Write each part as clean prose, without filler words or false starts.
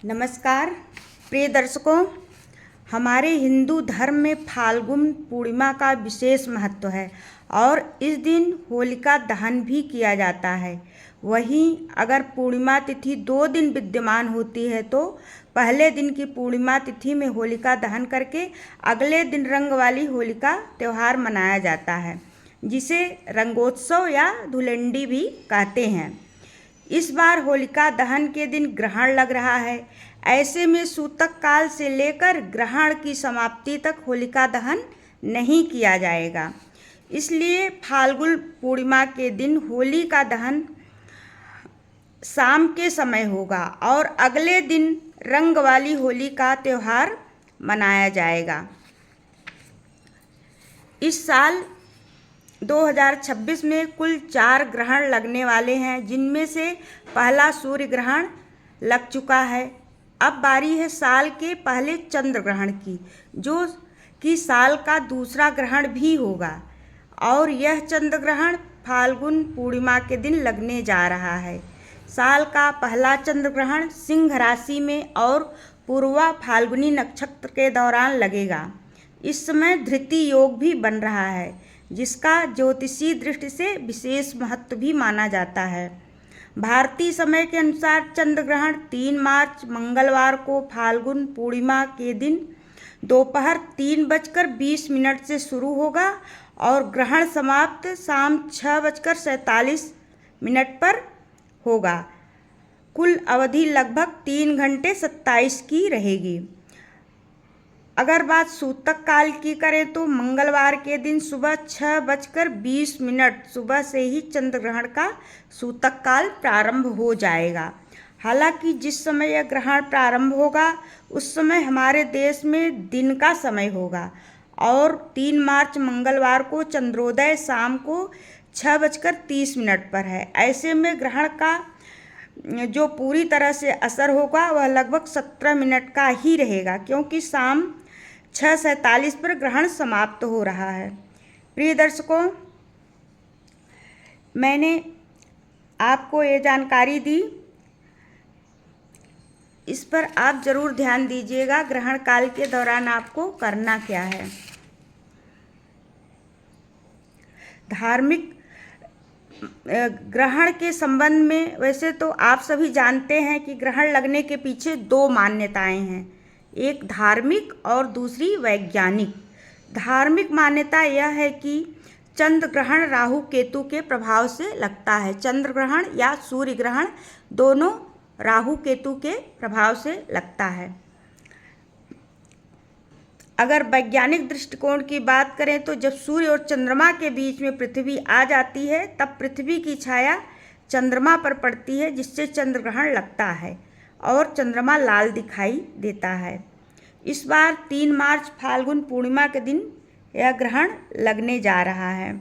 नमस्कार प्रिय दर्शकों, हमारे हिंदू धर्म में फाल्गुन पूर्णिमा का विशेष महत्व है और इस दिन होलिका दहन भी किया जाता है। वहीं अगर पूर्णिमा तिथि 2 दिन विद्यमान होती है तो पहले दिन की पूर्णिमा तिथि में होलिका दहन करके अगले दिन रंग वाली होलिका त्यौहार मनाया जाता है, जिसे रंगोत्सव या धुलेंडी भी कहते हैं। इस बार होलिका दहन के दिन ग्रहण लग रहा है। ऐसे में सूतक काल से लेकर ग्रहण की समाप्ति तक होलिका दहन नहीं किया जाएगा। इसलिए फाल्गुन पूर्णिमा के दिन होली का दहन शाम के समय होगा और अगले दिन रंग वाली होली का त्यौहार मनाया जाएगा। इस साल 2026 में कुल 4 ग्रहण लगने वाले हैं, जिनमें से पहला सूर्य ग्रहण लग चुका है। अब बारी है साल के पहले चंद्र ग्रहण की, जो कि साल का दूसरा ग्रहण भी होगा और यह चंद्र ग्रहण फाल्गुन पूर्णिमा के दिन लगने जा रहा है। साल का पहला चंद्र ग्रहण सिंह राशि में और पूर्वा फाल्गुनी नक्षत्र के दौरान लगेगा। इस समय धृति योग भी बन रहा है, जिसका ज्योतिषीय दृष्टि से विशेष महत्व भी माना जाता है। भारतीय समय के अनुसार चंद्र ग्रहण 3 मार्च मंगलवार को फाल्गुन पूर्णिमा के दिन दोपहर 3:20 से शुरू होगा और ग्रहण समाप्त शाम 6:47 पर होगा। कुल अवधि लगभग 3 घंटे 27 की रहेगी। अगर बात सूतक काल की करें तो मंगलवार के दिन सुबह 6:20 सुबह से ही चंद्र ग्रहण का सूतक काल प्रारंभ हो जाएगा। हालांकि जिस समय यह ग्रहण प्रारंभ होगा उस समय हमारे देश में दिन का समय होगा और 3 मार्च मंगलवार को चंद्रोदय शाम को 6:30 पर है। ऐसे में ग्रहण का जो पूरी तरह से असर होगा वह लगभग 17 मिनट का ही रहेगा, क्योंकि शाम 6:47 पर ग्रहण समाप्त हो रहा है। प्रिय दर्शकों, मैंने आपको ये जानकारी दी, इस पर आप ज़रूर ध्यान दीजिएगा। ग्रहण काल के दौरान आपको करना क्या है। धार्मिक ग्रहण के संबंध में वैसे तो आप सभी जानते हैं कि ग्रहण लगने के पीछे 2 मान्यताएं हैं, एक धार्मिक और दूसरी वैज्ञानिक। धार्मिक मान्यता यह है कि चंद्र ग्रहण राहु केतु के प्रभाव से लगता है। चंद्र ग्रहण या सूर्य ग्रहण दोनों राहु केतु के प्रभाव से लगता है। अगर वैज्ञानिक दृष्टिकोण की बात करें तो जब सूर्य और चंद्रमा के बीच में पृथ्वी आ जाती है तब पृथ्वी की छाया चंद्रमा पर पड़ती है, जिससे चंद्र ग्रहण लगता है और चंद्रमा लाल दिखाई देता है। इस बार 3 मार्च फाल्गुन पूर्णिमा के दिन यह ग्रहण लगने जा रहा है।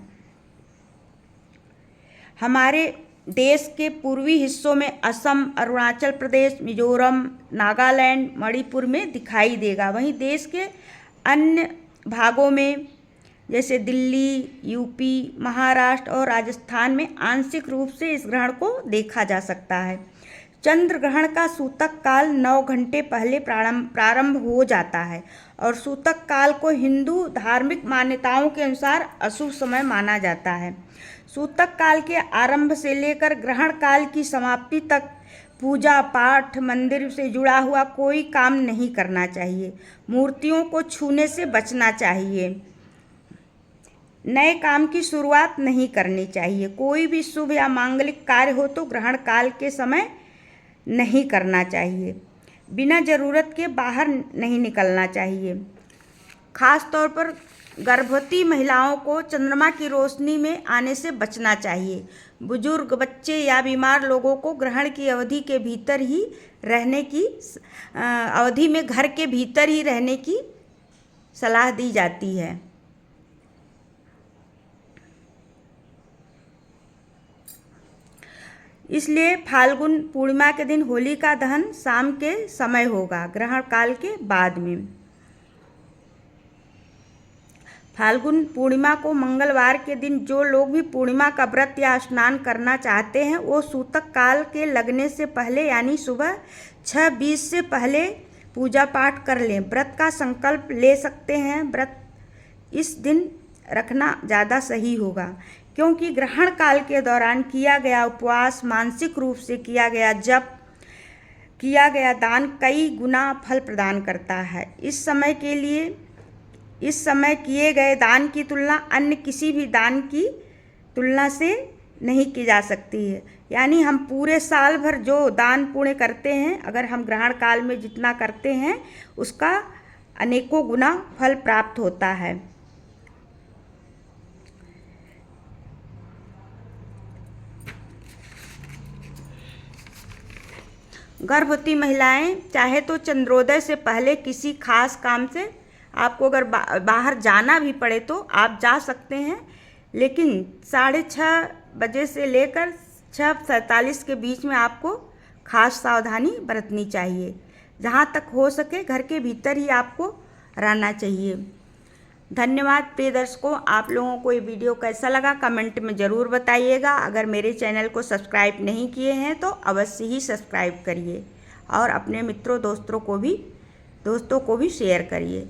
हमारे देश के पूर्वी हिस्सों में असम, अरुणाचल प्रदेश, मिजोरम, नागालैंड, मणिपुर में दिखाई देगा। वहीं देश के अन्य भागों में जैसे दिल्ली, यूपी, महाराष्ट्र और राजस्थान में आंशिक रूप से इस ग्रहण को देखा जा सकता है। चंद्र ग्रहण का सूतक काल 9 घंटे पहले प्रारंभ हो जाता है और सूतक काल को हिंदू धार्मिक मान्यताओं के अनुसार अशुभ समय माना जाता है। सूतक काल के आरंभ से लेकर ग्रहण काल की समाप्ति तक पूजा पाठ, मंदिर से जुड़ा हुआ कोई काम नहीं करना चाहिए। मूर्तियों को छूने से बचना चाहिए। नए काम की शुरुआत नहीं करनी चाहिए। कोई भी शुभ या मांगलिक कार्य हो तो ग्रहण काल के समय नहीं करना चाहिए। बिना ज़रूरत के बाहर नहीं निकलना चाहिए। खास तौर पर गर्भवती महिलाओं को चंद्रमा की रोशनी में आने से बचना चाहिए। बुजुर्ग, बच्चे या बीमार लोगों को ग्रहण की अवधि के भीतर ही रहने की अवधि में घर के भीतर ही रहने की सलाह दी जाती है। इसलिए फाल्गुन पूर्णिमा के दिन होली का दहन शाम के समय होगा, ग्रहण काल के बाद में। फाल्गुन पूर्णिमा को मंगलवार के दिन जो लोग भी पूर्णिमा का व्रत या स्नान करना चाहते हैं वो सूतक काल के लगने से पहले यानी सुबह 6:20 से पहले पूजा पाठ कर लें। व्रत का संकल्प ले सकते हैं। व्रत इस दिन रखना ज़्यादा सही होगा क्योंकि ग्रहण काल के दौरान किया गया उपवास, मानसिक रूप से किया गया जप, किया गया दान कई गुना फल प्रदान करता है। इस समय किए गए दान की तुलना अन्य किसी भी दान की तुलना से नहीं की जा सकती है। यानी हम पूरे साल भर जो दान पुण्य करते हैं, अगर हम ग्रहण काल में जितना करते हैं उसका अनेकों गुना फल प्राप्त होता है। गर्भवती महिलाएं चाहे तो चंद्रोदय से पहले किसी खास काम से आपको अगर बाहर जाना भी पड़े तो आप जा सकते हैं, लेकिन 6:30 बजे से लेकर 6:47 के बीच में आपको खास सावधानी बरतनी चाहिए। जहाँ तक हो सके घर के भीतर ही आपको रहना चाहिए। धन्यवाद प्रिय दर्शकों, आप लोगों को ये वीडियो कैसा लगा कमेंट में ज़रूर बताइएगा। अगर मेरे चैनल को सब्सक्राइब नहीं किए हैं तो अवश्य ही सब्सक्राइब करिए और अपने मित्रों दोस्तों को भी शेयर करिए।